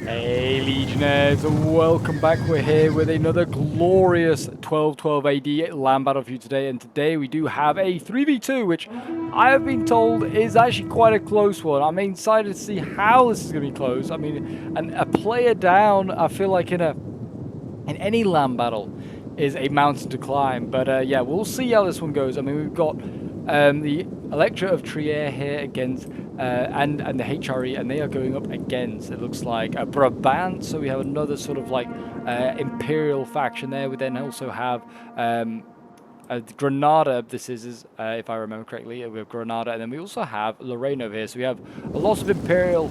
Hey Legionnaires, welcome back. We're here with another glorious 12-12 AD land battle for you today, and today we do have a 3v2, which I have been told is actually quite a close one. I'm excited to see how this is going to be close. I mean, a player down, I feel like in any land battle is a mountain to climb, but yeah, we'll see how this one goes. I mean, we've got the Electra of Trier here against and the HRE, and they are going up against, it looks like, Brabant. So we have another sort of like Imperial faction there. We then also have Granada, this is if I remember correctly, we have Granada, and then we also have Lorraine over here. So we have a lot of Imperial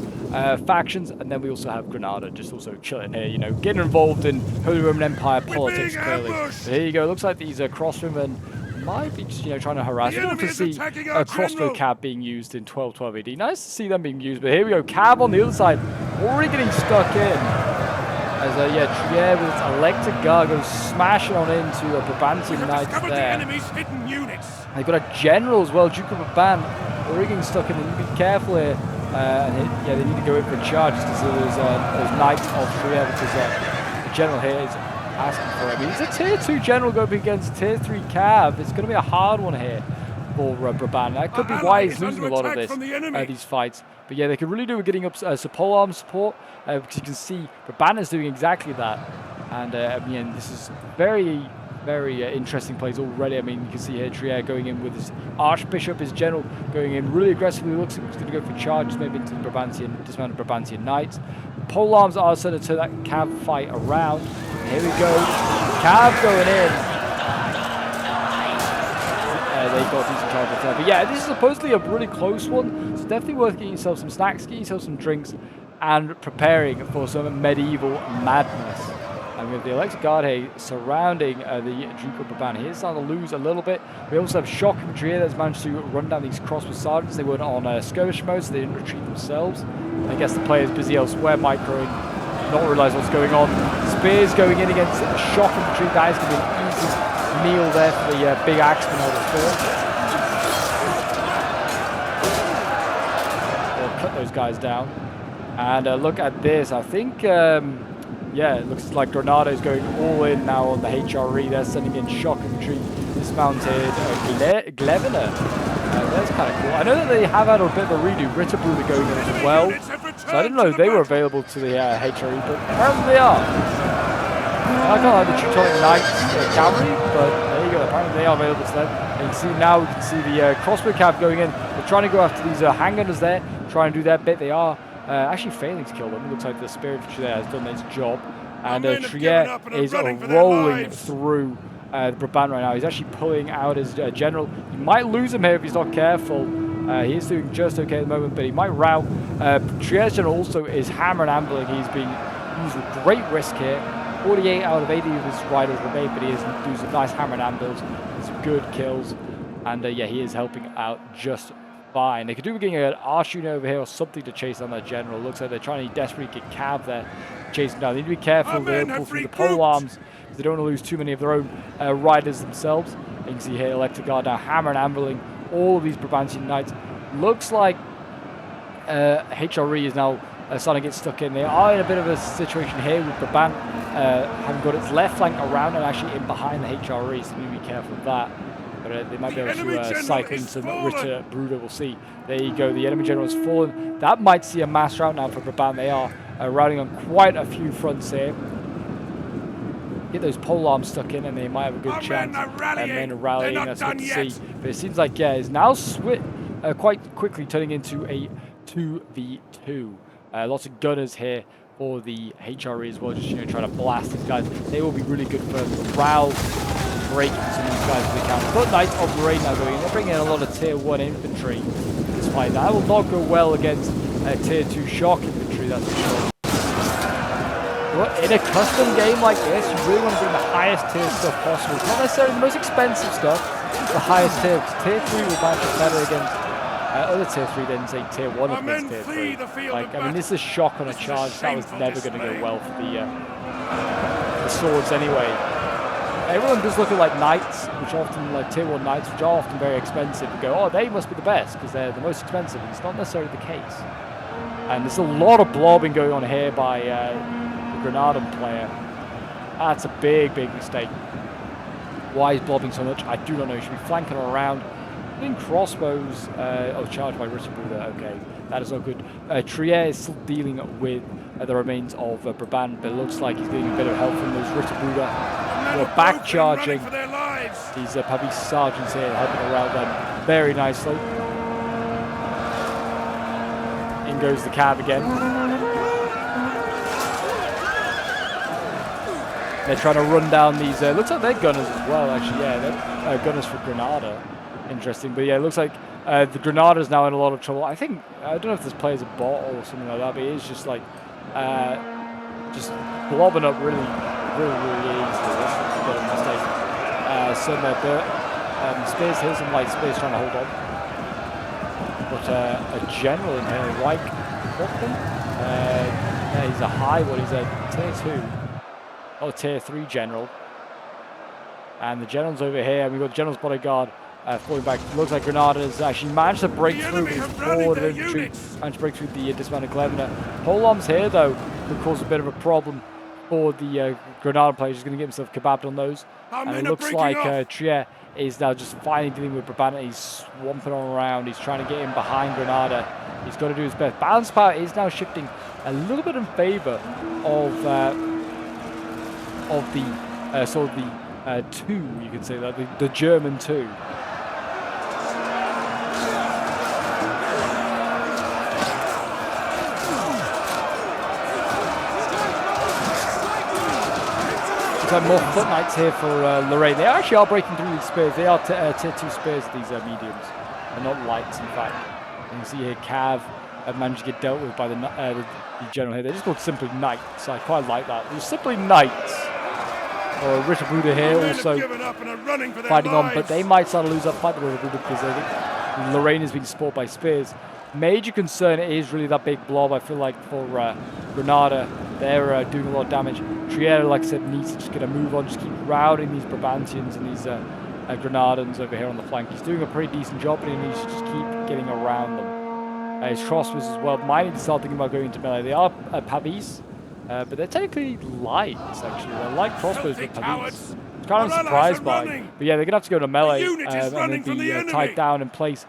factions, and then we also have Granada just also chilling here, you know, getting involved in Holy Roman Empire politics, clearly. But here you go, looks like these crossbowmen might be just, you know, trying to harass. We don't see a crossbow cab being used in 12-12 AD. Nice to see them being used, but here we go, cab on the other side, already getting stuck in. As yeah, Trier with its Electric Guard goes smashing on into a Brabantian Knights there. They've got a general as well, Duke of Brabant, already getting stuck in. They need to be careful here. Yeah, they need to go in for a charge just to see those Knights of Trier, because the general here is asking for it. I mean, it's a tier 2 general going against tier 3 cav. It's going to be a hard one here for Brabant. That could be why he's losing a lot of these fights. But yeah, they could really do with getting up some polearm support, because you can see Brabant is doing exactly that. And I mean, this is very, very interesting plays already. I mean, you can see here Trier going in with his Archbishop, his general going in really aggressively. Looks like he's going to go for charges maybe into the dismounted Brabantian Knights. Polearms are starting to turn that cav fight around. Here we go, cav going in. They got decent charges there. But yeah, this is supposedly a really close one. So definitely worth getting yourself some snacks, getting yourself some drinks, and preparing for some medieval madness. And we have the Electric Guard here surrounding the Duke of Brabant. He's starting to lose a little bit. We also have Shock Infantry that's managed to run down these crossbow sergeants. They weren't on skirmish mode, so they didn't retreat themselves. I guess the player's busy elsewhere, microing, not realize what's going on. Spears going in against Shock Infantry. That is going to be an easy meal there for the big axeman out of four. We'll cut those guys down. And look at this. I think, yeah, it looks like Granada is going all in now on the HRE. They're sending in Shock Infantry, dismounted Gleviner. That's kind of cool. I know that they have had a bit of a redo. Ritterbruder going in as well. So I didn't know they were available to the HRE, but apparently they are. I can't like the Teutonic Knights cavalry, but there you go. Apparently they are available to them. And you can see now, we can see the crossbow cav going in. They're trying to go after these handgunners there, trying to do their bit. They are actually failing to kill them. It looks like the Spear Infantry there has done its job. And Trier is rolling through Brabant right now. He's actually pulling out his general. He might lose him here if he's not careful. He is doing just okay at the moment, but he might rout. Trier's general also is hammer and ambling. He's being used with great risk here. 48 out of 80 of his riders remain, but he is doing some nice hammer and ambuils, some good kills, and yeah, he is helping out just fine. They could do with getting an Arshun over here or something to chase down that general. Looks like they're trying to desperately get cav there, chasing down. They need to be careful. They don't pull through the polearms. They don't want to lose too many of their own riders themselves. And you can see here Electric Guard now hammer and ambling all of these Brabantian Knights. Looks like HRE is now starting to get stuck in. They are in a bit of a situation here with Brabant having got its left flank around and actually in behind the HRE, so we need to be careful of that. But they might be able to cycle in some Ritterbruder, we'll see. There you go, the enemy general has fallen. That might see a mass rout now for Brabant. They are routing on quite a few fronts here. Get those polearms stuck in and they might have a good chance. And then rallying, that's good to see. But it seems like, yeah, it's now quite quickly turning into a 2v2. Lots of gunners here for the HRE as well, just, you know, trying to blast these guys. They will be really good for morale, breaking some of these guys if they can. But Knights of Lorraine now going in. They're bringing in a lot of tier 1 infantry in this fight. That will not go well against tier 2 shock infantry, that's for sure. But in a custom game like this, you really want to bring the highest tier stuff possible. It's not necessarily the most expensive stuff, the highest tier. Tier 3 will match up better against other tier 3 than say tier 1 against tier 3. Like, I mean, this is shock on a charge. That was never going to go well for the swords anyway. Everyone does look at like knights, which often like tier 1 knights, which are often very expensive, and go, oh, they must be the best because they're the most expensive. And it's not necessarily the case. And there's a lot of blobbing going on here by the Granadan player. That's a big, big mistake. Why is blobbing so much? I do not know. He should be flanking around. In crossbows, charged by Ritterbuda. Okay, that is not good. Trier is still dealing with the remains of Brabant, but it looks like he's getting a bit of help from those Ritterbuda who are back charging. These Pavis sergeants here helping around them very nicely. In goes the cab again. They're trying to run down these. Looks like they're gunners as well, actually. Yeah, they're gunners for Granada. Interesting, but yeah, it looks like the Granada is now in a lot of trouble. I think I don't know if this player's a bot or something like that, but it's just like just blobbing up really easily. That's a bit of a mistake. Spears here, some light Spears trying to hold on, but a general in here, like yeah, he's a high one. He's a tier 2. Oh, tier 3 general. And the general's over here. We've got the general's bodyguard falling back. Looks like Granada has actually managed to break through his forward infantry. Managed to break through the dismounted Clevener. Polom's here, though, could cause a bit of a problem for the Granada player. He's going to get himself kebabbed on those. And it looks like Trier is now just finally dealing with Brabant. He's swamping on around. He's trying to get in behind Granada. He's got to do his best. Balance power is now shifting a little bit in favour of the sort of the 2, you could say that, the German 2. Looks like more foot knights here for Lorraine. They actually are breaking through these spears. They are tier 2 spears, these mediums, and not lights, in fact. And you see here Cav managed to get dealt with by the general here. They're just called simply knights. I quite like that. They're simply knights. Or Ritterbuda here also fighting on, but they might start to lose that fight with Ritterbuda because they think Lorraine has been spoiled by spears. Major concern is really that big blob. I feel like for Granada, they're doing a lot of damage. Trier, like I said, needs to just get a move on, just keep routing these Brabantians and these Granadans over here on the flank. He's doing a pretty decent job, but he needs to just keep getting around them. His crossbows as well might need to start thinking about going into melee. They are Pavis. But they're technically lights, actually. They're light crossbows with Pavis. It's kind of surprised by. But yeah, they're going to have to go to melee and then be tied down in place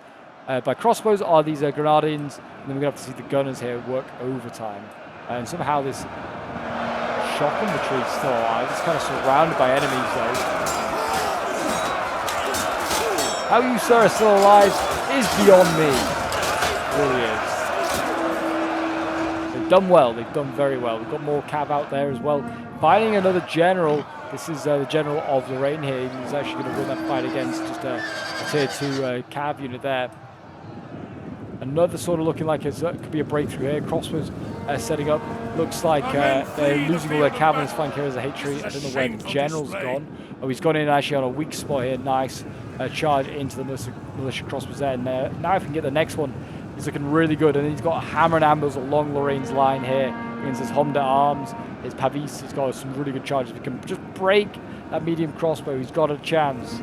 by crossbows are these Grenadians. And then we're going to have to see the gunners here work overtime. And somehow this shock infantry is still alive. It's kind of surrounded by enemies, though. How you, sir, are still alive is beyond me. It really is. They've done well. They've done very well. We've got more cav out there as well. Fighting another general. This is the general of Lorraine here. He's actually going to win that fight against just a tier 2 cav unit there. Another sort of looking like it could be a breakthrough here. Crossbows setting up. Looks like they're losing all their cav on his flank here as a HRE. I don't know where the general's gone. Oh, he's gone in actually on a weak spot here. Nice charge into the militia crossbows there. And now if we can get the next one, he's looking really good. And he's got hammer and ambush along Lorraine's line here against his Homme d'Armes, his Pavis. He's got some really good charges. If he can just break that medium crossbow, he's got a chance.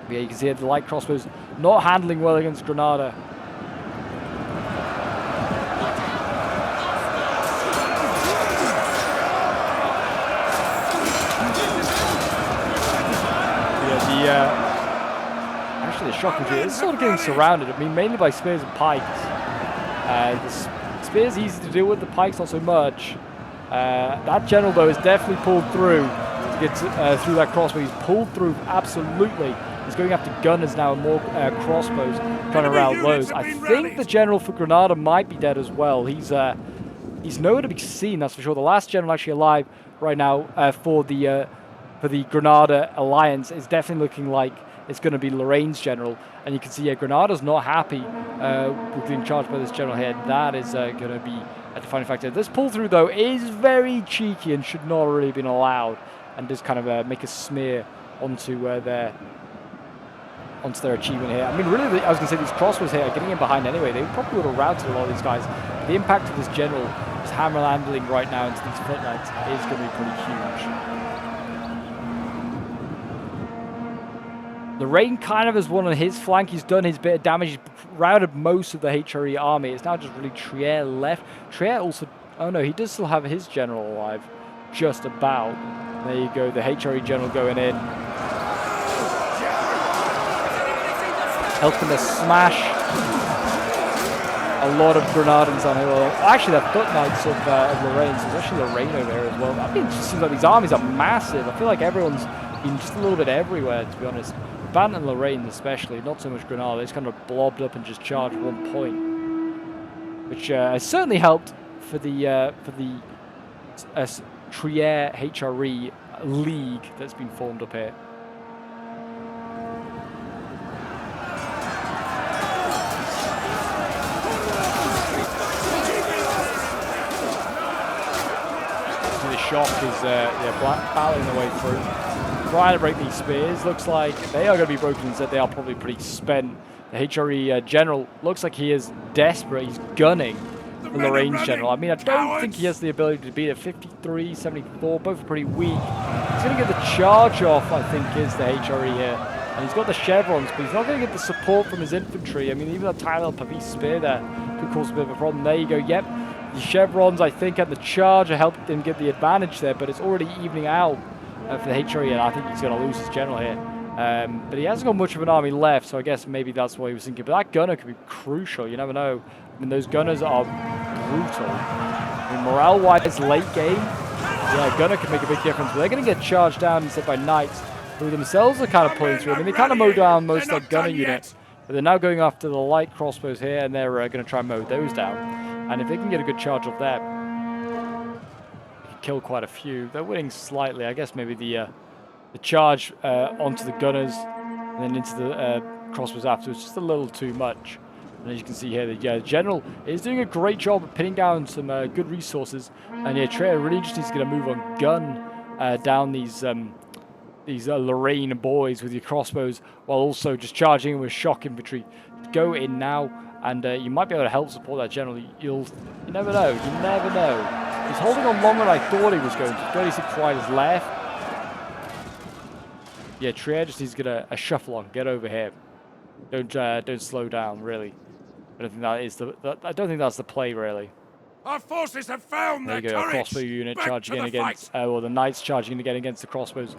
But yeah, you can see the light crossbows not handling well against Granada. Actually the shock infantry is sort of getting surrounded. I mean, mainly by spears and pikes. The spears easy to deal with, the pikes not so much. That general though is definitely pulled through to get through that crossbow. He's pulled through absolutely. He's going after gunners now and more crossbows trying to rout those. I think the general for Granada might be dead as well. He's nowhere to be seen, that's for sure. The last general actually alive right now for the Granada alliance is definitely looking like it's going to be Lorraine's general. And you can see, Granada's not happy with being charged by this general here. That is going to be a defining factor. This pull through though is very cheeky and should not have really been allowed, and just kind of make a smear onto their achievement here. I mean, really, I was going to say these crossbows here are getting in behind anyway. They probably would have routed a lot of these guys. The impact of this general, this hammer handling right now into these footlights is going to be pretty huge. Lorraine kind of has won on his flank. He's done his bit of damage. He's routed most of the HRE army. It's now just really Trier left. Trier also, oh no, he does still have his general alive, just about. There you go, the HRE general going in. Helping to smash a lot of Granadans on here. Well, actually, they're foot knights of Lorraine, so there's actually Lorraine over here as well. I mean, it just seems like these armies are massive. I feel like everyone's been just a little bit everywhere, to be honest. Ban and Lorraine especially, not so much Granada. They just kind of blobbed up and just charged 1 point, which has certainly helped for the Trier HRE league that's been formed up here. The shock is battling their way through, trying to break these spears. Looks like they are going to be broken instead. They are probably pretty spent. The HRE general looks like he is desperate. He's gunning the Lorraine's general. I mean, I don't think he has the ability to beat it. 53, 74, both are pretty weak. He's going to get the charge off, I think, is the HRE here. And he's got the chevrons, but he's not going to get the support from his infantry. I mean, even a tiny little Pavis spear there could cause a bit of a problem. There you go. Yep. The chevrons, I think, and the charge helped him get the advantage there, but it's already evening out for the HRE, and I think he's going to lose his general here. But he hasn't got much of an army left, so I guess maybe that's what he was thinking. But that gunner could be crucial. You never know. I mean, those gunners are brutal. I mean, morale-wise, late game, yeah, gunner could make a big difference. But they're going to get charged down instead by knights, who themselves are kind of pulling through. I mean, they kind of mow down most of their gunner units, but they're now going after the light crossbows here, and they're going to try and mow those down. And if they can get a good charge off that, they can kill quite a few. They're winning slightly. I guess maybe the charge onto the gunners and then into the crossbows afterwards, just a little too much. And as you can see here, the general is doing a great job of pinning down some good resources. And yeah, Trier really just needs to get a move on gun down these Lorraine boys with your crossbows, while also just charging with shock infantry. Go in now. And you might be able to help support that general. You never know. You never know. He's holding on longer than I thought he was going to. 36 riders left. Yeah, Trier just needs to get a shuffle on. Get over here. Don't slow down. Really. I don't think that's the play. Really. Our forces have found their courage. There you go. A crossbow unit charging in against. Well, the knights charging in again against the crossbows.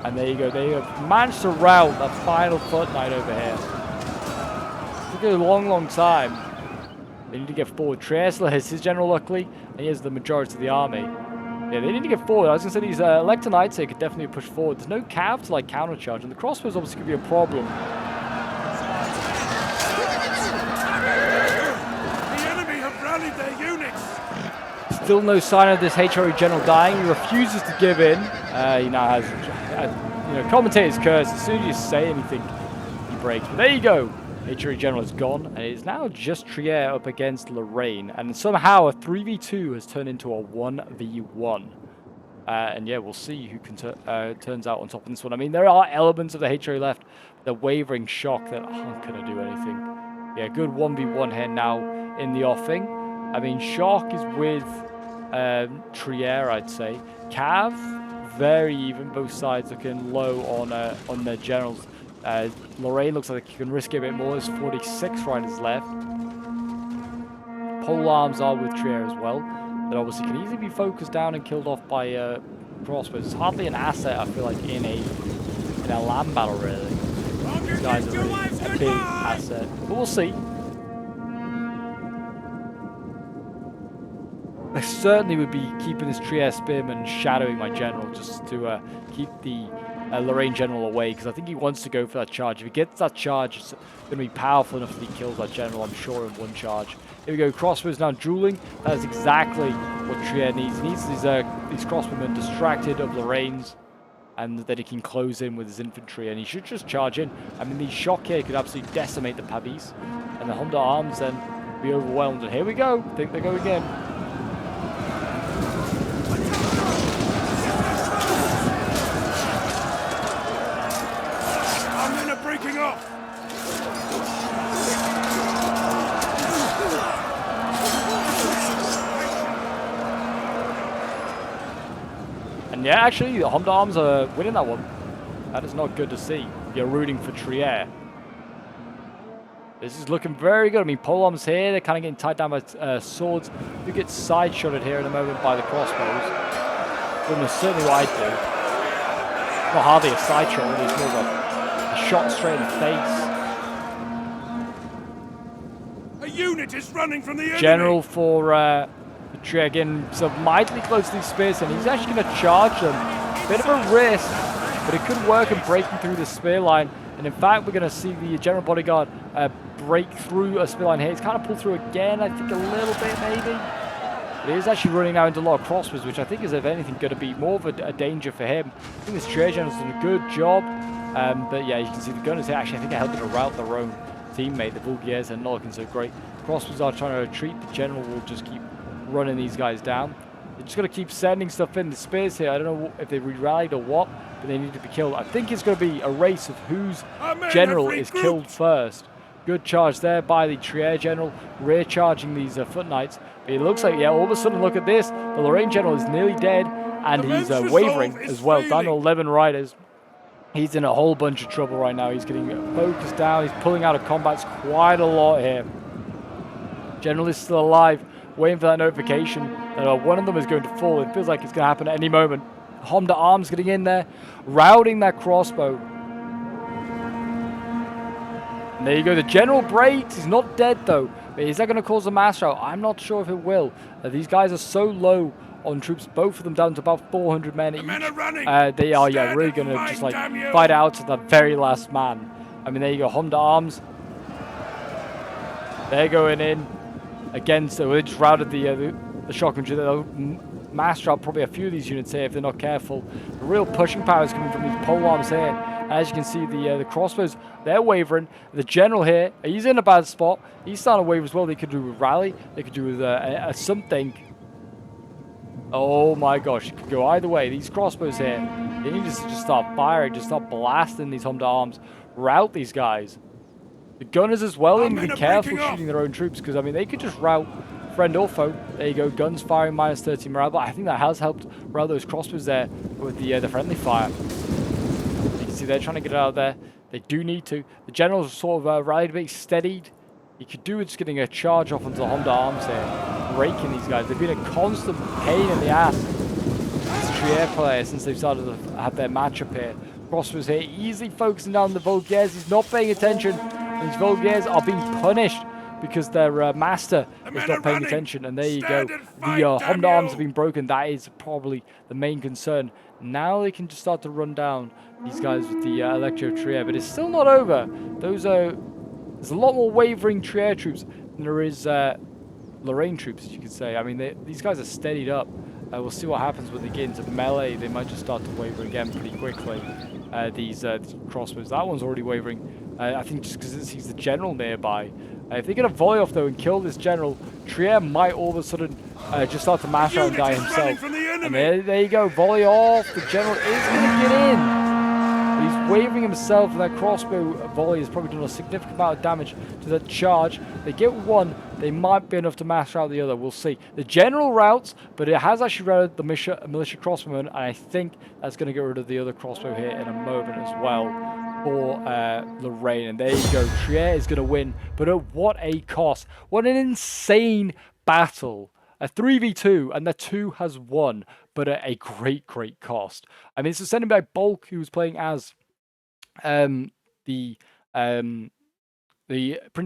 And there you go. They have managed to rout that final foot knight over here. A long time. They need to get forward. Trier still has his general, luckily, and he has the majority of the army. Yeah, they need to get forward. I was going to say these Elector Knights here could definitely push forward. There's no cav to like countercharge, and the crossbows obviously could be a problem. The enemy have rallied their units. Still no sign of this HRE general dying. He refuses to give in. He now has, commentator's curse. As soon as you say anything, he breaks. But there you go. HRE general is gone, and it is now just Trier up against Lorraine, and somehow a 3v2 has turned into a 1v1. And yeah, we'll see who can turns out on top of this one. I mean, there are elements of the HRE left, the wavering shock that aren't going to do anything. Yeah, good 1v1 here now in the offing. I mean, shock is with Trier, I'd say. Cav, very even, both sides looking low on their generals. Lorraine looks like he can risk it a bit more. There's 46 riders left. Pole arms are with Trier as well. That obviously can easily be focused down and killed off by crossbows. It's hardly an asset, I feel like, in a land battle, really. These guys are really a big asset. But we'll see. I certainly would be keeping this Trier spearman shadowing my general just to keep the Lorraine general away, because I think he wants to go for that charge. If he gets that charge, it's going to be powerful enough that he kills that general, I'm sure, in one charge. Here we go, crossbows now dueling. That is exactly what Trier needs. He needs these crossbowmen distracted of Lorraine's, and then he can close in with his infantry, and he should just charge in. I mean, these shock here could absolutely decimate the Pavis, and the Honda arms then be overwhelmed. And here we go. I think they go again. And yeah, actually, the Honda arms are winning that one. That is not good to see. You're rooting for Trier. This is looking very good. I mean, polearms here, they're kind of getting tied down by swords. You get side-shotted here in a moment by the crossbows. That's certainly what I'd do. Not hardly a side shot, really. It's more of a shot straight in the face. A unit is running from the enemy. General for Dragon, so mightily close to these spears, and he's actually going to charge them. Bit of a risk, but it could work in breaking through the spear line. And in fact, we're going to see the General Bodyguard break through a spear line here. It's kind of pulled through again, I think a little bit maybe. But he is actually running now into a lot of crossbows, which I think is, if anything, going to be more of a danger for him. I think this Trader General's done a good job. But yeah, you can see the gunners here. Actually, I think they're helping to rout their own teammate. The Vulgaires are not looking so great. Crossbows are trying to retreat. The General will just keep running these guys down. They're just going to keep sending stuff in. The spears here, I don't know if they re-rallied or what, but they need to be killed. I think it's going to be a race of whose general is killed first. Good charge there by the Trier General, rear charging these foot knights. But it looks like, yeah, all of a sudden, look at this. The Lorraine General is nearly dead, and he's wavering as well. Down to 11 riders. He's in a whole bunch of trouble right now. He's getting focused down. He's pulling out of combats quite a lot here. General is still alive, waiting for that notification that one of them is going to fall. It feels like it's going to happen at any moment. Honda Arms getting in there, routing that crossbow. And there you go. The General breaks. He's not dead, though. But is that going to cause a mass rout? I'm not sure if it will. These guys are so low on troops, both of them down to about 400 men each. They are, yeah, really going to just like fight out to the very last man. I mean, there you go. Honda Arms. They're going in. Again, so they just routed the shock infantry. They'll mass rout probably a few of these units here if they're not careful. The real pushing power is coming from these polearms here. As you can see, the crossbows, they're wavering. The General here, he's in a bad spot. He's starting to waver as well. They could do with rally. They could do with something. Oh my gosh, it could go either way. These crossbows here, they need to just start firing, just start blasting these Honda Arms, rout these guys. The gunners as well, they need to be careful shooting their own troops, because I mean, they could just rout friend or foe. There you go, guns firing minus 30 morale, but I think that has helped rout those crossbows there with the friendly fire. You can see they're trying to get it out of there. They do need to. The General's sort of rallied a bit, steadied. You could do with just getting a charge off onto the Honda Arms here, breaking these guys. They've been a constant pain in the ass, this Trier player, since they've started to have their matchup here. Crossbows here, easily focusing down the Vulgaires. He's not paying attention. These Vulgaires are being punished because their master is not paying attention. And there you go. The Honda Arms have been broken. That is probably the main concern. Now they can just start to run down these guys with the Electro Trier. But it's still not over. Those are... There's a lot more wavering Trier troops than there is Lorraine troops, as you could say. I mean, these guys are steadied up. We'll see what happens when they get into melee. They might just start to waver again pretty quickly. These crossbows. That one's already wavering. I think just because it sees the General nearby. If they get a volley off, though, and kill this General, Trier might all of a sudden just start to mash out and die himself. And there you go. Volley off. The General is going to get in. He's wavering himself, and that crossbow volley has probably done a significant amount of damage to that charge. They get one, they might be enough to mash out the other. We'll see. The General routes, but it has actually routed the militia crossbowman, and I think that's going to get rid of the other crossbow here in a moment as well for Lorraine. And there you go. Trier is going to win, but at what a cost. What an insane battle. A 3v2, and the 2 has won, but at a great, great cost. I mean, it's sending back Bulk, who was playing as the Prince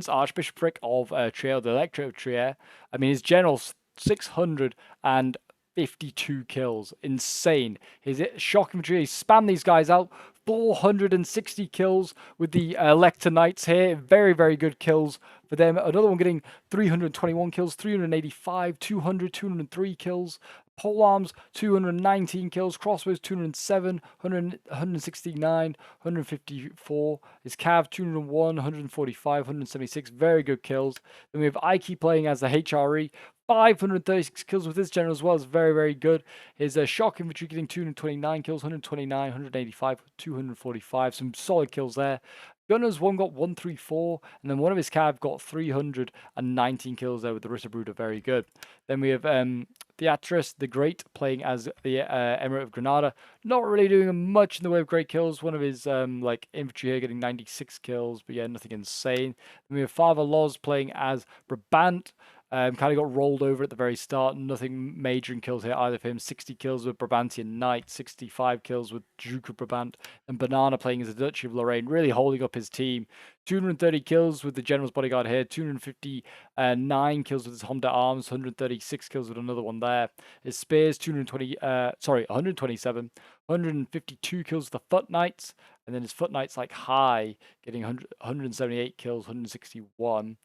Archbishopric of Trier, the Electorate of Trier. I mean, his general 652 kills, insane. His shock infantry, he spammed these guys out. 460 kills with the Elector Knights here. Very, very good kills for them. Another one getting 321 kills, 385, 200, 203 kills. Polearms, 219 kills. Crossbows, 207, 169, 154. His Cav, 201, 145, 176. Very good kills. Then we have Ike playing as the HRE. 536 kills with this general as well is very, very good. His shock infantry getting 229 kills, 129, 185, 245. Some solid kills there. Gunners, one got 134, and then one of his cav got 319 kills there with the Ritterbruder. Very good. Then we have Theatris the Great playing as the Emirate of Granada. Not really doing much in the way of great kills. One of his like infantry here getting 96 kills, but yeah, nothing insane. Then we have Father Loz playing as Brabant. Kind of got rolled over at the very start. Nothing major in kills here either for him. 60 kills with Brabantian Knight, 65 kills with Duke of Brabant, and Banana playing as the Duchy of Lorraine, really holding up his team. 230 kills with the General's Bodyguard here, 259 kills with his Honda Arms, 136 kills with another one there. His Spears, 127, 152 kills with the Foot Knights, and then his Foot Knights like high, getting 178 kills, 161.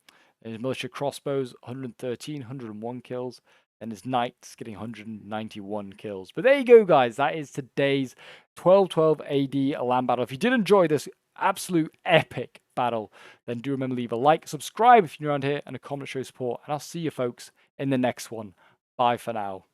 And his militia crossbows, 113, 101 kills. And his knights getting 191 kills. But there you go, guys. That is today's 1212 AD land battle. If you did enjoy this absolute epic battle, then do remember to leave a like, subscribe if you're new around here, and a comment to show support. And I'll see you folks in the next one. Bye for now.